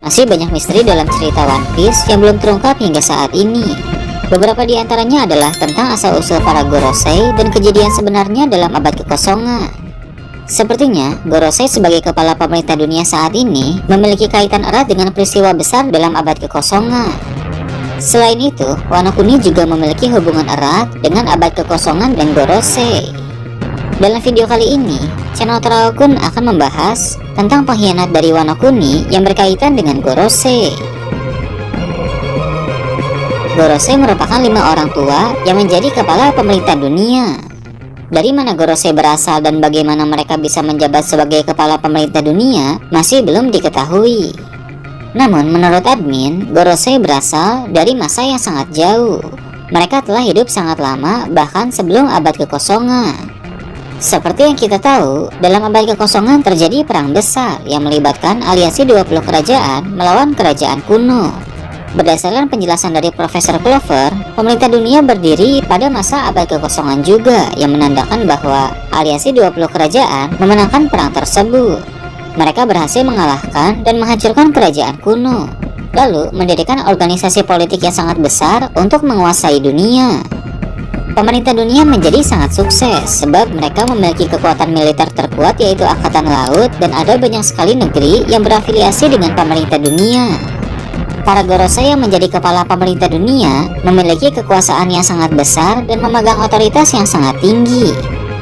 Masih banyak misteri dalam cerita One Piece yang belum terungkap hingga saat ini. Beberapa di antaranya adalah tentang asal-usul para Gorosei dan kejadian sebenarnya dalam abad kekosongan. Sepertinya, Gorosei sebagai kepala pemerintah dunia saat ini memiliki kaitan erat dengan peristiwa besar dalam abad kekosongan. Selain itu, Wano Kuni juga memiliki hubungan erat dengan abad kekosongan dan Gorosei. Dalam video kali ini, channel Teraokun akan membahas tentang pengkhianat dari Wano Kuni yang berkaitan dengan Gorosei. Gorosei merupakan 5 orang tua yang menjadi kepala pemerintah dunia. Dari mana Gorosei berasal dan bagaimana mereka bisa menjabat sebagai kepala pemerintah dunia masih belum diketahui. Namun menurut admin, Gorosei berasal dari masa yang sangat jauh. Mereka telah hidup sangat lama, bahkan sebelum abad kekosongan. Seperti yang kita tahu, dalam abad kekosongan terjadi perang besar yang melibatkan aliansi 20 kerajaan melawan kerajaan kuno. Berdasarkan penjelasan dari Profesor Clover, pemerintah dunia berdiri pada masa abad kekosongan juga, yang menandakan bahwa aliansi 20 kerajaan memenangkan perang tersebut. Mereka berhasil mengalahkan dan menghancurkan kerajaan kuno, lalu mendirikan organisasi politik yang sangat besar untuk menguasai dunia. Pemerintah dunia menjadi sangat sukses sebab mereka memiliki kekuatan militer terkuat, yaitu Angkatan Laut, dan ada banyak sekali negeri yang berafiliasi dengan pemerintah dunia. Para Gorosei yang menjadi kepala pemerintah dunia memiliki kekuasaan yang sangat besar dan memegang otoritas yang sangat tinggi.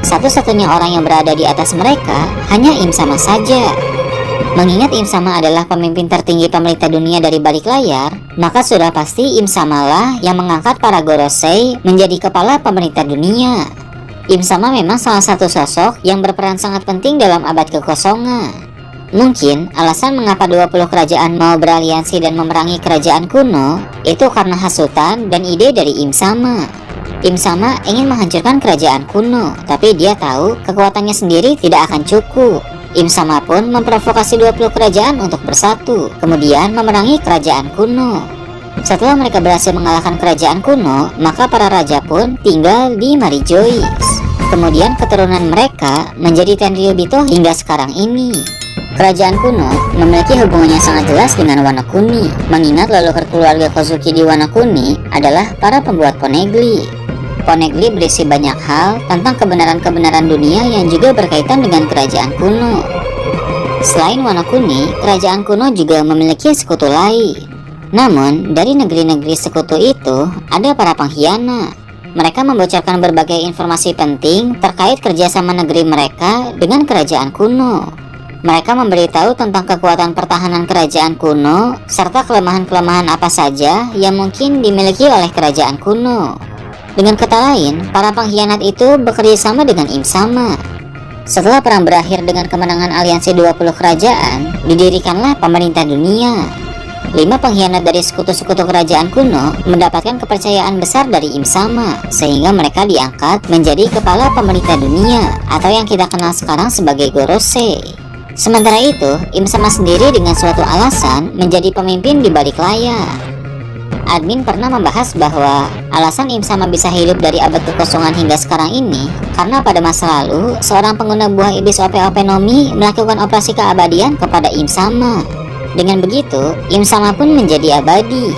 Satu-satunya orang yang berada di atas mereka hanya Im Sama saja. Mengingat Im Sama adalah pemimpin tertinggi pemerintah dunia dari balik layar, maka sudah pasti Im Sama lah yang mengangkat para Gorosei menjadi kepala pemerintah dunia. Im Sama memang salah satu sosok yang berperan sangat penting dalam abad kekosongan. Mungkin alasan mengapa 20 kerajaan mau beraliansi dan memerangi kerajaan kuno itu karena hasutan dan ide dari Im Sama. Im Sama ingin menghancurkan kerajaan kuno, tapi dia tahu kekuatannya sendiri tidak akan cukup. Im Sama pun memprovokasi 20 kerajaan untuk bersatu, kemudian memerangi kerajaan kuno. Setelah mereka berhasil mengalahkan kerajaan kuno, maka para raja pun tinggal di Marijoice. Kemudian keturunan mereka menjadi Tenryubito hingga sekarang ini. Kerajaan kuno memiliki hubungan yang sangat jelas dengan Wano Kuni, mengingat leluhur keluarga Kozuki di Wano Kuni adalah para pembuat Poneglyph. Poneglyph berisi banyak hal tentang kebenaran-kebenaran dunia yang juga berkaitan dengan kerajaan kuno. Selain Wano Kuni, kerajaan kuno juga memiliki sekutu lain. Namun, dari negeri-negeri sekutu itu, ada para pengkhianat. Mereka membocorkan berbagai informasi penting terkait kerjasama negeri mereka dengan kerajaan kuno. Mereka memberitahu tentang kekuatan pertahanan kerajaan kuno, serta kelemahan-kelemahan apa saja yang mungkin dimiliki oleh kerajaan kuno. Dengan kata lain, para pengkhianat itu bekerja sama dengan Im Sama. Setelah perang berakhir dengan kemenangan aliansi 20 kerajaan, didirikanlah pemerintah dunia. 5 pengkhianat dari sekutu-sekutu kerajaan kuno mendapatkan kepercayaan besar dari Im Sama, sehingga mereka diangkat menjadi kepala pemerintah dunia, atau yang kita kenal sekarang sebagai Gorosei. Sementara itu, Im Sama sendiri dengan suatu alasan menjadi pemimpin di balik layar. Admin pernah membahas bahwa alasan Im Sama bisa hidup dari abad kekosongan hingga sekarang ini karena pada masa lalu seorang pengguna buah iblis OP-OP Nomi melakukan operasi keabadian kepada Im Sama. Dengan begitu, Im Sama pun menjadi abadi.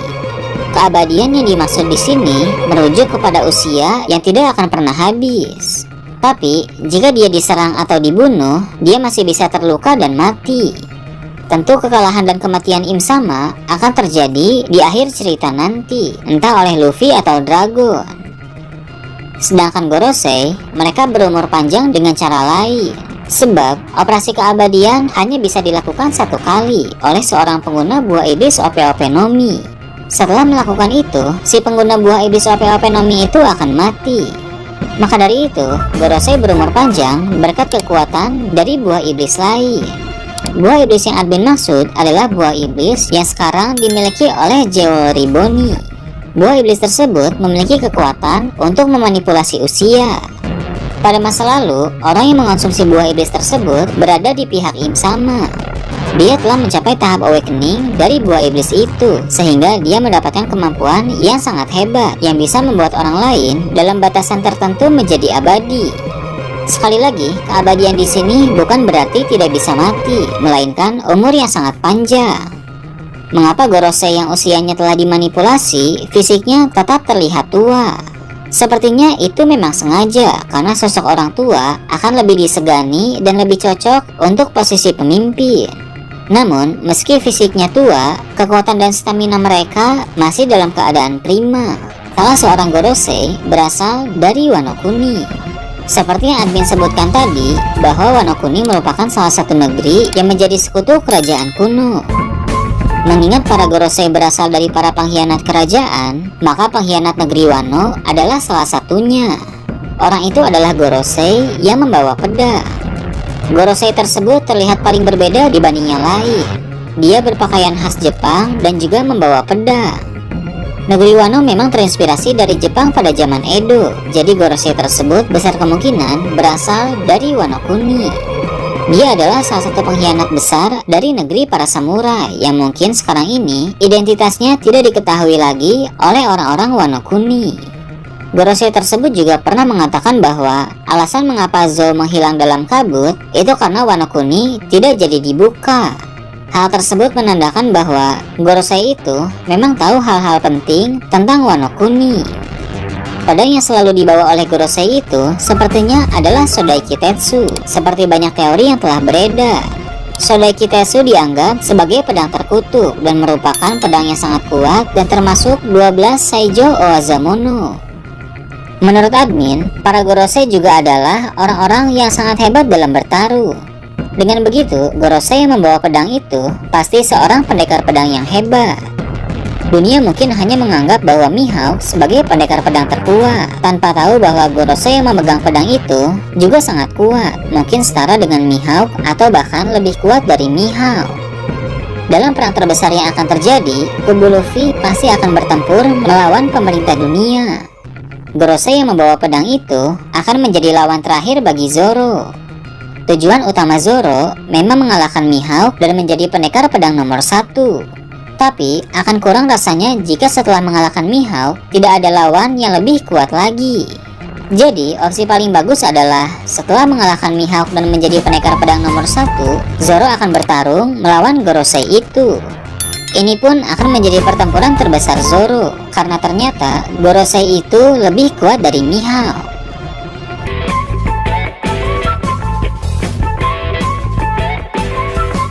Keabadian yang dimaksud di sini merujuk kepada usia yang tidak akan pernah habis. Tapi jika dia diserang atau dibunuh, dia masih bisa terluka dan mati. Tentu kekalahan dan kematian Im Sama akan terjadi di akhir cerita nanti, entah oleh Luffy atau Dragon. Sedangkan Gorosei, mereka berumur panjang dengan cara lain. Sebab operasi keabadian hanya bisa dilakukan 1 kali oleh seorang pengguna buah iblis OP-OP Nomi. Setelah melakukan itu, si pengguna buah iblis OP-OP Nomi itu akan mati. Maka dari itu, Gorosei berumur panjang berkat kekuatan dari buah iblis lain. Buah iblis yang admin maksud adalah buah iblis yang sekarang dimiliki oleh Jewel Riboni. Buah iblis tersebut memiliki kekuatan untuk memanipulasi usia. Pada masa lalu, orang yang mengonsumsi buah iblis tersebut berada di pihak Im Sama. Dia telah mencapai tahap awakening dari buah iblis itu, sehingga dia mendapatkan kemampuan yang sangat hebat yang bisa membuat orang lain dalam batasan tertentu menjadi abadi. Sekali lagi, keabadian di sini bukan berarti tidak bisa mati, melainkan umur yang sangat panjang. Mengapa Gorosei yang usianya telah dimanipulasi, fisiknya tetap terlihat tua? Sepertinya itu memang sengaja, karena sosok orang tua akan lebih disegani dan lebih cocok untuk posisi pemimpin. Namun, meski fisiknya tua, kekuatan dan stamina mereka masih dalam keadaan prima. Salah seorang Gorosei berasal dari Wano Kuni. Seperti yang admin sebutkan tadi, bahwa Wano Kuni merupakan salah satu negeri yang menjadi sekutu kerajaan kuno. Mengingat para Gorosei berasal dari para pengkhianat kerajaan, maka pengkhianat negeri Wano adalah salah satunya. Orang itu adalah Gorosei yang membawa pedang. Gorosei tersebut terlihat paling berbeda dibanding yang lain. Dia berpakaian khas Jepang dan juga membawa pedang. Negeri Wano memang terinspirasi dari Jepang pada zaman Edo, jadi Gorosei tersebut besar kemungkinan berasal dari Wano Kuni. Dia adalah salah satu pengkhianat besar dari negeri para samurai yang mungkin sekarang ini identitasnya tidak diketahui lagi oleh orang-orang Wano Kuni. Gorosei tersebut juga pernah mengatakan bahwa alasan mengapa Zou menghilang dalam kabut itu karena Wano Kuni tidak jadi dibuka. Hal tersebut menandakan bahwa Gorosei itu memang tahu hal-hal penting tentang Wano Kuni. Pedang yang selalu dibawa oleh Gorosei itu sepertinya adalah Sodai Kitetsu, seperti banyak teori yang telah beredar. Sodai Kitetsu dianggap sebagai pedang terkutuk dan merupakan pedang yang sangat kuat dan termasuk 12 Saijo Owazamono. Menurut admin, para Gorosei juga adalah orang-orang yang sangat hebat dalam bertarung. Dengan begitu, Gorosei yang membawa pedang itu pasti seorang pendekar pedang yang hebat. Dunia mungkin hanya menganggap bahwa Mihawk sebagai pendekar pedang terkuat, tanpa tahu bahwa Gorosei yang memegang pedang itu juga sangat kuat, mungkin setara dengan Mihawk atau bahkan lebih kuat dari Mihawk. Dalam perang terbesar yang akan terjadi, kubu Luffy pasti akan bertempur melawan pemerintah dunia. Gorosei yang membawa pedang itu akan menjadi lawan terakhir bagi Zoro. Tujuan utama Zoro memang mengalahkan Mihawk dan menjadi pendekar pedang nomor 1. Tapi akan kurang rasanya jika setelah mengalahkan Mihawk tidak ada lawan yang lebih kuat lagi. Jadi opsi paling bagus adalah setelah mengalahkan Mihawk dan menjadi pendekar pedang nomor 1, Zoro akan bertarung melawan Gorosei itu. Ini pun akan menjadi pertempuran terbesar Zoro, karena ternyata Gorosei itu lebih kuat dari Mihawk.